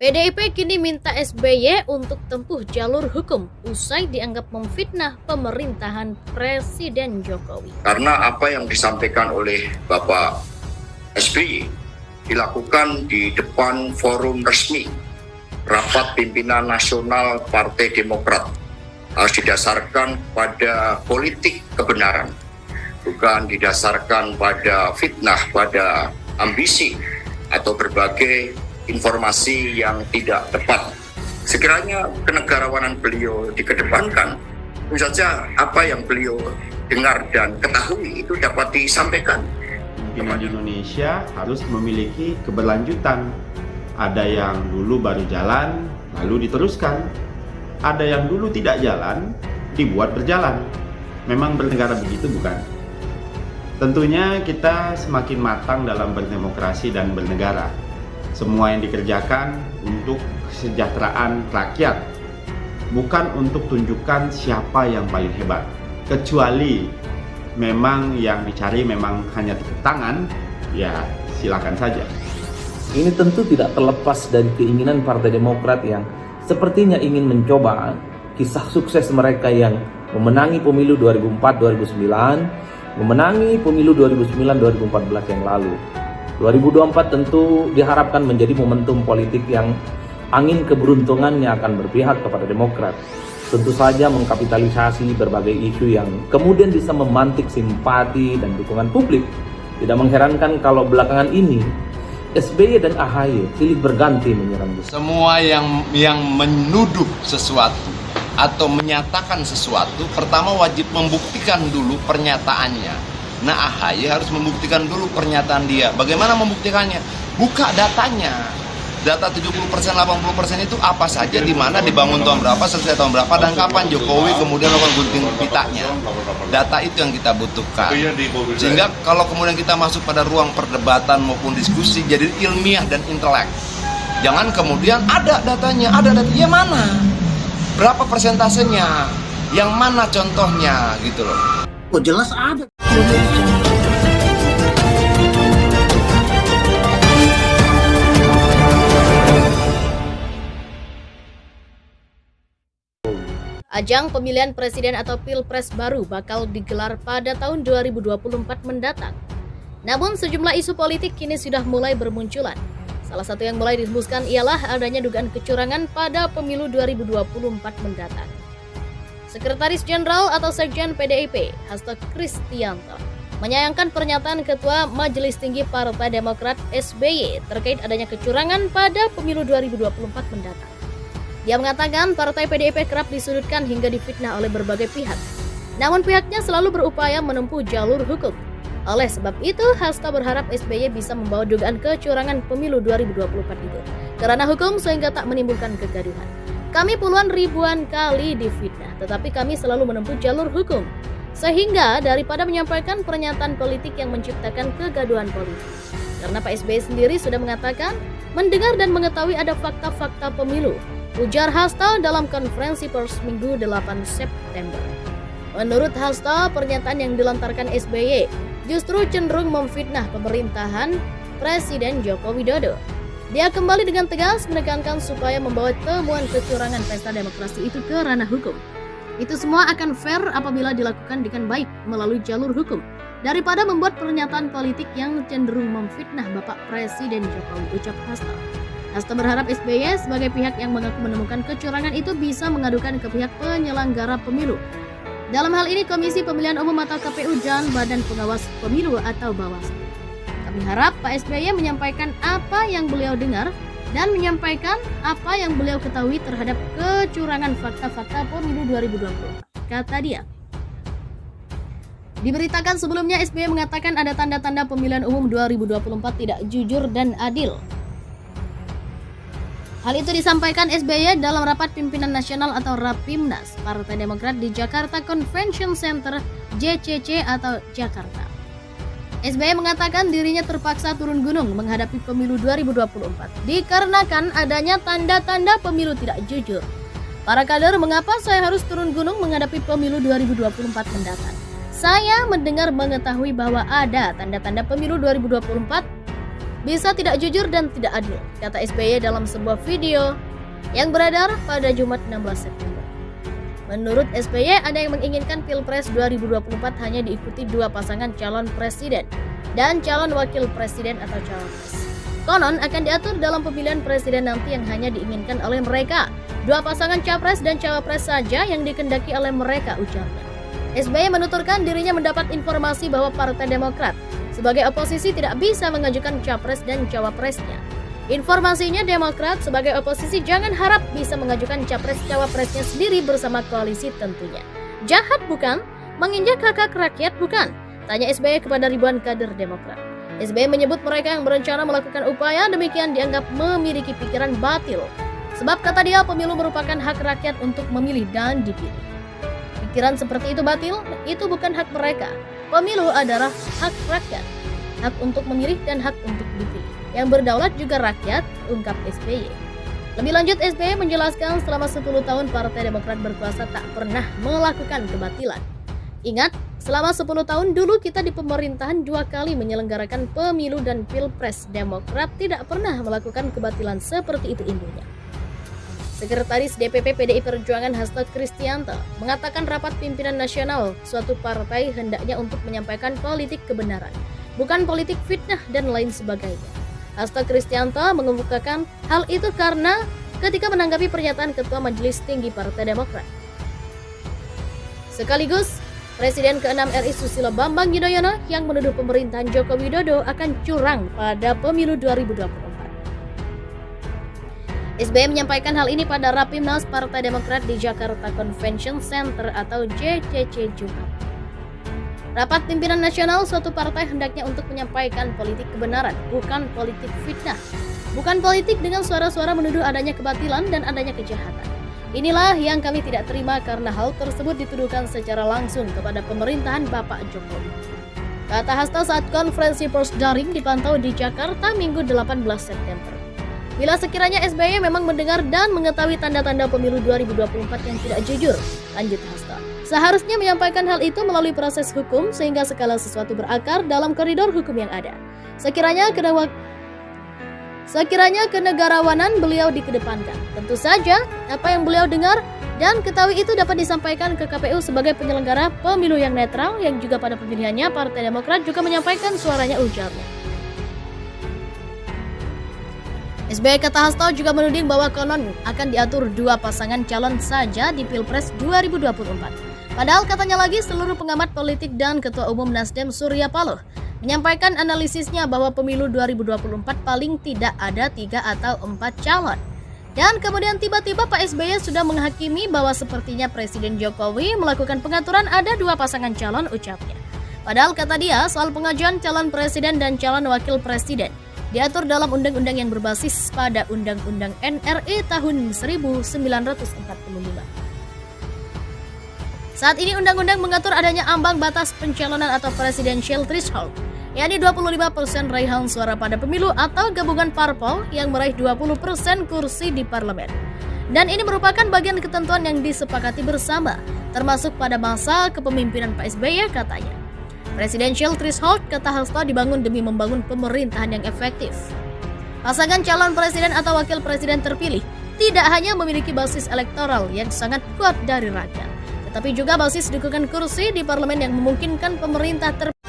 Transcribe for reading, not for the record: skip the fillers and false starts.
PDIP kini minta SBY untuk tempuh jalur hukum usai dianggap memfitnah pemerintahan Presiden Jokowi. Karena apa yang disampaikan oleh Bapak SBY dilakukan di depan forum resmi rapat pimpinan nasional Partai Demokrat harus didasarkan pada politik kebenaran, bukan didasarkan pada fitnah, pada ambisi atau berbagai informasi yang tidak tepat. Sekiranya kenegarawanan beliau dikedepankan, tentu saja apa yang beliau dengar dan ketahui itu dapat disampaikan. Pimpinan Indonesia harus memiliki keberlanjutan. Ada yang dulu baru jalan, lalu diteruskan. Ada yang dulu tidak jalan, dibuat berjalan. Memang bernegara begitu, bukan? Tentunya kita semakin matang dalam berdemokrasi dan bernegara. Semua yang dikerjakan untuk kesejahteraan rakyat, bukan untuk tunjukkan siapa yang paling hebat. Kecuali memang yang dicari memang hanya tepuk tangan, ya silakan saja. Ini tentu tidak terlepas dari keinginan Partai Demokrat yang sepertinya ingin mencoba kisah sukses mereka yang memenangi pemilu 2004-2009, memenangi pemilu 2009-2014 yang lalu. 2024 tentu diharapkan menjadi momentum politik yang angin keberuntungannya akan berpihak kepada Demokrat. Tentu saja mengkapitalisasi berbagai isu yang kemudian bisa memantik simpati dan dukungan publik. Tidak mengherankan kalau belakangan ini SBY dan AHY silih berganti menyerang. Semua yang menuduh sesuatu atau menyatakan sesuatu, pertama wajib membuktikan dulu pernyataannya. Nah, AHY harus membuktikan dulu pernyataan dia. Bagaimana membuktikannya? Buka datanya. Data 70%, 80% itu apa saja, di mana, dibangun tahun berapa, selesai tahun berapa, dan kapan Jokowi kemudian melakukan gunting pitanya. Data itu yang kita butuhkan. Sehingga kalau kemudian kita masuk pada ruang perdebatan maupun diskusi, jadi ilmiah dan intelek. Jangan kemudian ada datanya, ya mana? Berapa persentasenya? Yang mana contohnya gitu loh. Oh jelas ada. Ajang pemilihan presiden atau pilpres baru bakal digelar pada tahun 2024 mendatang. Namun sejumlah isu politik kini sudah mulai bermunculan. Salah satu yang mulai dihembuskan ialah adanya dugaan kecurangan pada pemilu 2024 mendatang. Sekretaris Jenderal atau Sekjen PDIP, Hasto Kristianto, menyayangkan pernyataan Ketua Majelis Tinggi Partai Demokrat SBY terkait adanya kecurangan pada pemilu 2024 mendatang. Dia mengatakan partai PDIP kerap disudutkan hingga difitnah oleh berbagai pihak. Namun pihaknya selalu berupaya menempuh jalur hukum. Oleh sebab itu, Hasto berharap SBY bisa membawa dugaan kecurangan pemilu 2024 itu ke ranah hukum sehingga tak menimbulkan kegaduhan. Kami puluhan ribuan kali difitnah, tetapi kami selalu menempuh jalur hukum. Sehingga daripada menyampaikan pernyataan politik yang menciptakan kegaduhan politik. Karena Pak SBY sendiri sudah mengatakan mendengar dan mengetahui ada fakta-fakta pemilu, ujar Hasto dalam konferensi pers Minggu 8 September. Menurut Hasto, pernyataan yang dilontarkan SBY justru cenderung memfitnah pemerintahan Presiden Joko Widodo. Dia kembali dengan tegas menekankan supaya membawa temuan kecurangan pesta demokrasi itu ke ranah hukum. Itu semua akan fair apabila dilakukan dengan baik melalui jalur hukum, daripada membuat pernyataan politik yang cenderung memfitnah Bapak Presiden Jokowi, ucap Hasto. Hasto berharap SBY sebagai pihak yang mengaku menemukan kecurangan itu bisa mengadukan ke pihak penyelenggara pemilu. Dalam hal ini Komisi Pemilihan Umum atau KPU dan Badan Pengawas Pemilu atau Bawaslu. Kami harap Pak SBY menyampaikan apa yang beliau dengar dan menyampaikan apa yang beliau ketahui terhadap kecurangan fakta-fakta pemilu 2024, kata dia. Diberitakan sebelumnya SBY mengatakan ada tanda-tanda pemilihan umum 2024 tidak jujur dan adil. Hal itu disampaikan SBY dalam rapat pimpinan nasional atau Rapimnas Partai Demokrat di Jakarta Convention Center JCC atau Jakarta. SBY mengatakan dirinya terpaksa turun gunung menghadapi pemilu 2024 dikarenakan adanya tanda-tanda pemilu tidak jujur. Para kader, mengapa saya harus turun gunung menghadapi pemilu 2024 mendatang? Saya mendengar mengetahui bahwa ada tanda-tanda pemilu 2024 bisa tidak jujur dan tidak adil, kata SBY dalam sebuah video yang beredar pada Jumat 16 September. Menurut SBY, ada yang menginginkan Pilpres 2024 hanya diikuti dua pasangan calon presiden dan calon wakil presiden atau cawapres. Konon akan diatur dalam pemilihan presiden nanti yang hanya diinginkan oleh mereka. Dua pasangan capres dan cawapres saja yang dikehendaki oleh mereka, ujarnya. SBY menuturkan dirinya mendapat informasi bahwa Partai Demokrat sebagai oposisi tidak bisa mengajukan capres dan cawapresnya. Informasinya Demokrat sebagai oposisi jangan harap bisa mengajukan capres-cawapresnya sendiri bersama koalisi tentunya. Jahat bukan? Menginjak hak rakyat bukan? Tanya SBY kepada ribuan kader Demokrat. SBY menyebut mereka yang berencana melakukan upaya demikian dianggap memiliki pikiran batil. Sebab kata dia pemilu merupakan hak rakyat untuk memilih dan dipilih. Pikiran seperti itu batil, itu bukan hak mereka. Pemilu adalah hak rakyat, hak untuk memilih dan hak untuk dipilih. Yang berdaulat juga rakyat, ungkap SBY. Lebih lanjut, SBY menjelaskan selama 10 tahun Partai Demokrat berkuasa tak pernah melakukan kebatilan. Ingat, selama 10 tahun dulu kita di pemerintahan 2 kali menyelenggarakan pemilu dan pilpres. Demokrat tidak pernah melakukan kebatilan seperti itu intinya. Sekretaris DPP PDI Perjuangan Hasto Kristianto mengatakan rapat pimpinan nasional suatu partai hendaknya untuk menyampaikan politik kebenaran, bukan politik fitnah dan lain sebagainya. Hasto Kristianto mengemukakan hal itu karena ketika menanggapi pernyataan Ketua Majelis Tinggi Partai Demokrat. Sekaligus, Presiden ke-6 RI Susilo Bambang Yudhoyono yang menuduh pemerintahan Joko Widodo akan curang pada pemilu 2024. SBY menyampaikan hal ini pada Rapimnas Partai Demokrat di Jakarta Convention Center atau JCC Jumat. Rapat pimpinan nasional suatu partai hendaknya untuk menyampaikan politik kebenaran, bukan politik fitnah. Bukan politik dengan suara-suara menuduh adanya kebatilan dan adanya kejahatan. Inilah yang kami tidak terima karena hal tersebut dituduhkan secara langsung kepada pemerintahan Bapak Jokowi. Kata Hasto saat konferensi pers daring dipantau di Jakarta Minggu 18 September. Bila sekiranya SBY memang mendengar dan mengetahui tanda-tanda pemilu 2024 yang tidak jujur, lanjut Hasto, seharusnya menyampaikan hal itu melalui proses hukum sehingga segala sesuatu berakar dalam koridor hukum yang ada. Sekiranya kenegarawanan beliau dikedepankan. Tentu saja, apa yang beliau dengar dan ketahui itu dapat disampaikan ke KPU sebagai penyelenggara pemilu yang netral yang juga pada pemilihannya Partai Demokrat juga menyampaikan suaranya, ujarnya. SBY kata Hasto juga menuding bahwa konon akan diatur dua pasangan calon saja di Pilpres 2024. Padahal katanya lagi seluruh pengamat politik dan Ketua Umum Nasdem Surya Paloh menyampaikan analisisnya bahwa pemilu 2024 paling tidak ada 3 atau 4 calon. Dan kemudian tiba-tiba Pak SBY sudah menghakimi bahwa sepertinya Presiden Jokowi melakukan pengaturan ada dua pasangan calon, ucapnya. Padahal kata dia soal pengajuan calon presiden dan calon wakil presiden diatur dalam undang-undang yang berbasis pada Undang-Undang NRI tahun 1945. Saat ini undang-undang mengatur adanya ambang batas pencalonan atau presidential threshold, yakni 25% raihan suara pada pemilu atau gabungan parpol yang meraih 20% kursi di parlemen. Dan ini merupakan bagian ketentuan yang disepakati bersama, termasuk pada masa kepemimpinan Pak SBY, katanya. Presidential threshold, kata Hasto, dibangun demi membangun pemerintahan yang efektif. Pasangan calon presiden atau wakil presiden terpilih tidak hanya memiliki basis elektoral yang sangat kuat dari rakyat, tetapi juga basis dukungan kursi di parlemen yang memungkinkan pemerintah terpilih